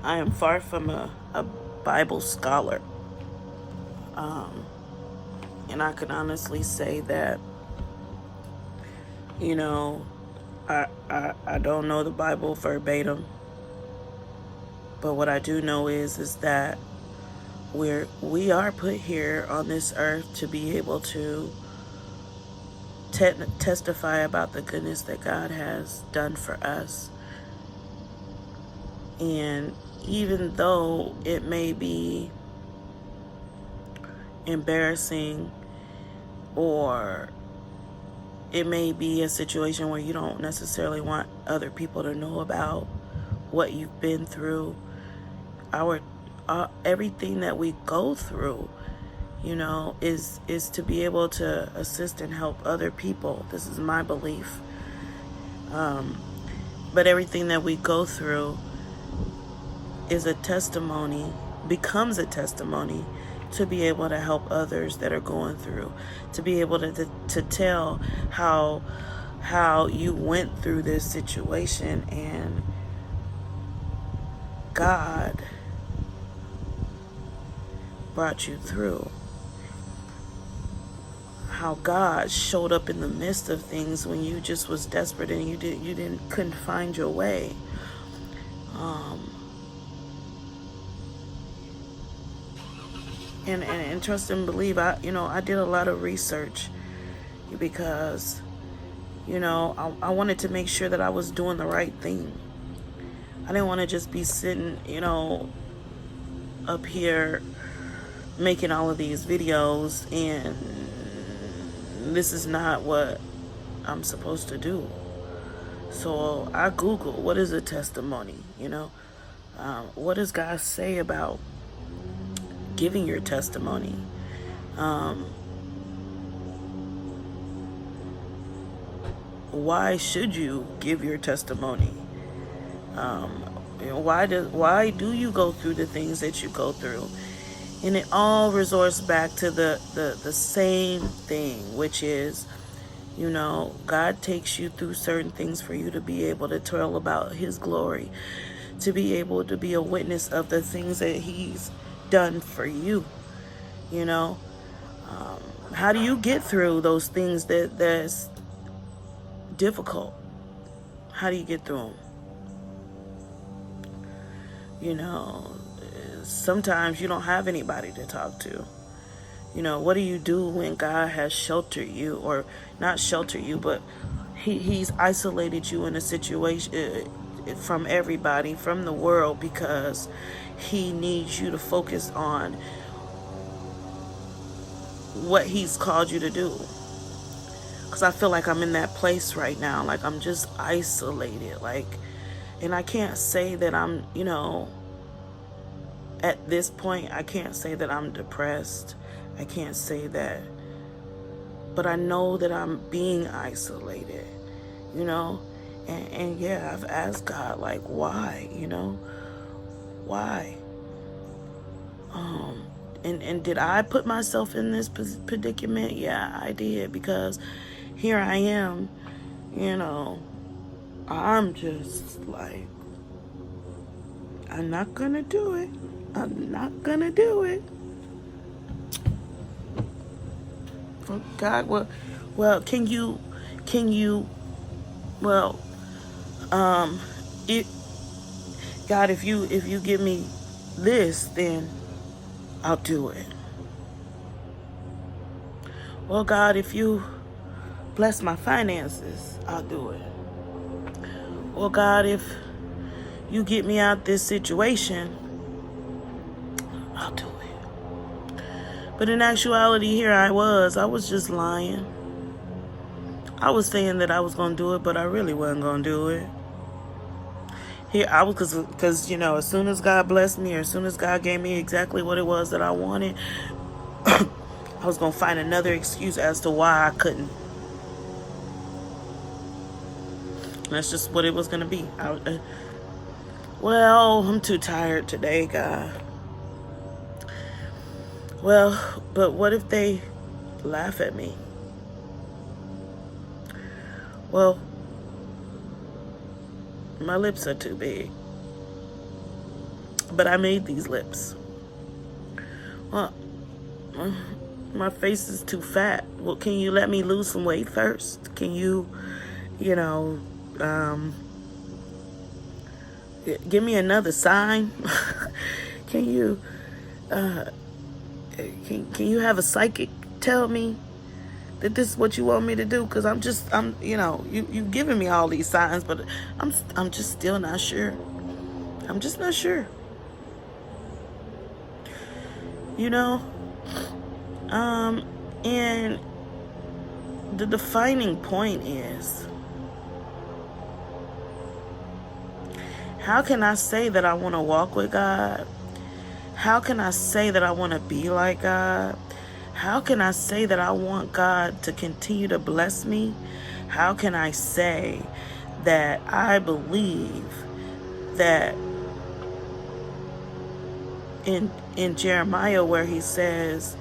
I am far from a Bible scholar. And I can honestly say that, you know, I don't know the Bible verbatim. But what I do know is that we are put here on this earth to be able to testify about the goodness that God has done for us. And even though it may be embarrassing, or it may be a situation where you don't necessarily want other people to know about what you've been through, our everything that we go through, you know, is to be able to assist and help other people. This is my belief. But everything that we go through is a testimony, becomes a testimony to be able to help others that are going through, to be able to tell how you went through this situation and God brought you through. How God showed up in the midst of things when you just was desperate and you couldn't find your way. And trust and believe. I did a lot of research because, I wanted to make sure that I was doing the right thing. I didn't want to just be sitting, up here making all of these videos and this is not what I'm supposed to do. So I Googled, what is a testimony? What does God say about giving your testimony? Why should you give your testimony? Why do you go through the things that you go through? And it all resorts back to the same thing, which is, God takes you through certain things for you to be able to tell about his glory, to be able to be a witness of the things that he's done for you. How do you get through those things that's difficult? How do you get through them? Sometimes you don't have anybody to talk to. What do you do when God has sheltered you, or not sheltered you, but he's isolated you in a situation from everybody, from the world, because he needs you to focus on what he's called you to do? Because I feel like I'm in that place right now. Like, I'm just isolated. And I can't say that I'm, at this point, I can't say that I'm depressed. I can't say that. But I know that I'm being isolated, And yeah, I've asked God, why, Why? And did I put myself in this predicament? Yeah, I did, because here I am, I'm just like, I'm not gonna do it. I'm not gonna do it. Oh, God, well, can you, well, it, God, if you give me this, then I'll do it. Well, God, if you bless my finances, I'll do it. Well, God, if you get me out this situation, I'll do it. But in actuality, here I was just lying. I was saying that I was going to do it, but I really wasn't going to do it. Here I was, because as soon as God blessed me, or as soon as God gave me exactly what it was that I wanted, I was going to find another excuse as to why I couldn't. And that's just what it was going to be. Well, I'm too tired today, God. Well, but what if they laugh at me? Well, my lips are too big. but I made these lips. Well, my face is too fat. Well, can you let me lose some weight first? Can you, you know, give me another sign? Can you, can you have a psychic tell me that this is what you want me to do? Because you've given me all these signs, but I'm just still not sure. I'm just not sure. You know, and the defining point is, how can I say that I want to walk with God? How can I say that I want to be like God? How can I say that I want God to continue to bless me? How can I say that I believe that in Jeremiah, where he says,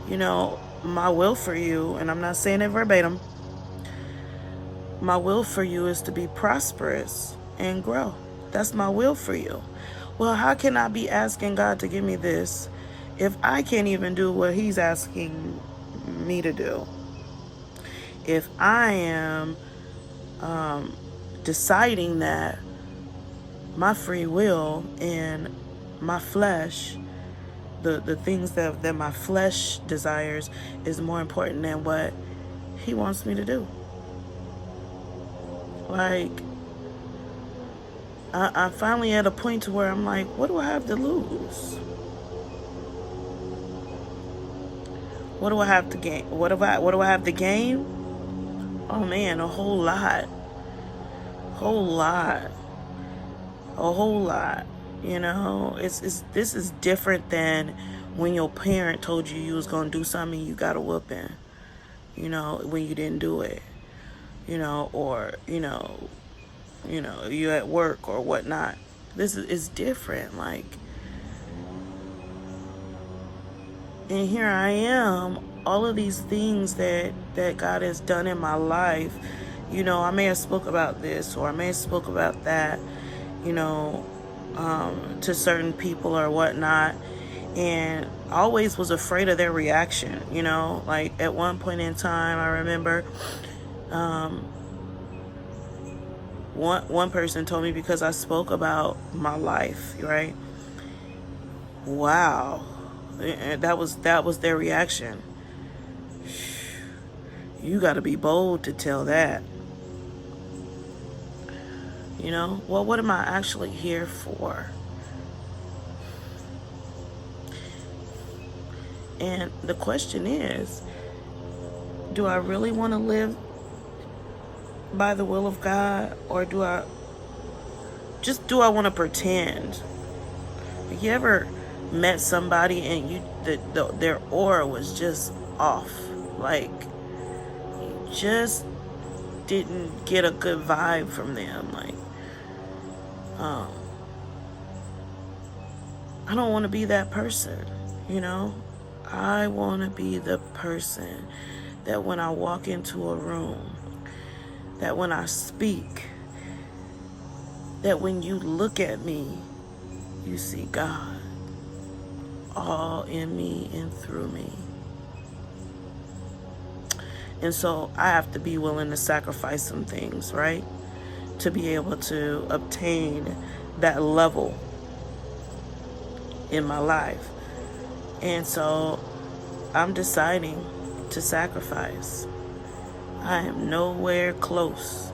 you know, my will for you, and I'm not saying it verbatim, my will for you is to be prosperous and grow. That's my will for you. Well, how can I be asking God to give me this if I can't even do what he's asking me to do? If I am deciding that my free will and my flesh, the things that my flesh desires, is more important than what he wants me to do. Like, I'm finally at a point to where I'm like, what do I have to lose? What do I have to gain? What do I have to gain? Oh man, a whole lot. You know, this is different than when your parent told you you was gonna do something and you got a whooping. You know, when you didn't do it. You know, or you at work or whatnot. This is different. Like, and here I am, all of these things that God has done in my life. You know, I may have spoke about this or I may have spoke about that, you know, to certain people or whatnot, and I always was afraid of their reaction. You know, like at one point in time, I remember one person told me, because I spoke about my life, right? Wow, that was their reaction. You got to be bold to tell that. You know, well, what am I actually here for? And the question is, do I really want to live by the will of God, or do I want to pretend? Have you ever met somebody and their aura was just off? Like, you just didn't get a good vibe from them. Like, I don't want to be that person, you know? I want to be the person that when I walk into a room, that when I speak, that when you look at me, you see God all in me and through me. And so I have to be willing to sacrifice some things, right? To be able to obtain that level in my life. And so I'm deciding to sacrifice. I am nowhere close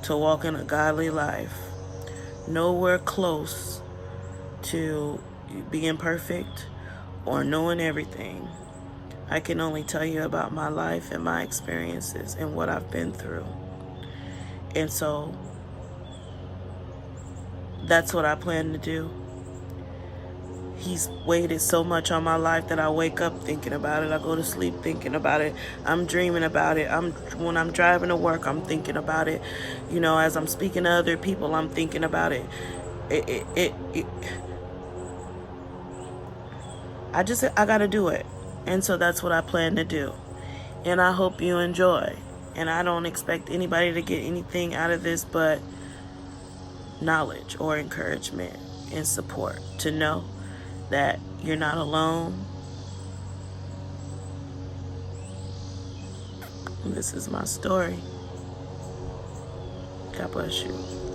to walking a godly life. Nowhere close to being perfect or knowing everything. I can only tell you about my life and my experiences and what I've been through. And so that's what I plan to do. He's waited so much on my life that I wake up thinking about it. I go to sleep thinking about it. I'm dreaming about it. When I'm driving to work, I'm thinking about it. You know, as I'm speaking to other people, I'm thinking about it. I gotta do it. And so that's what I plan to do. And I hope you enjoy. And I don't expect anybody to get anything out of this but knowledge or encouragement and support, to know that you're not alone. This is my story. God bless you.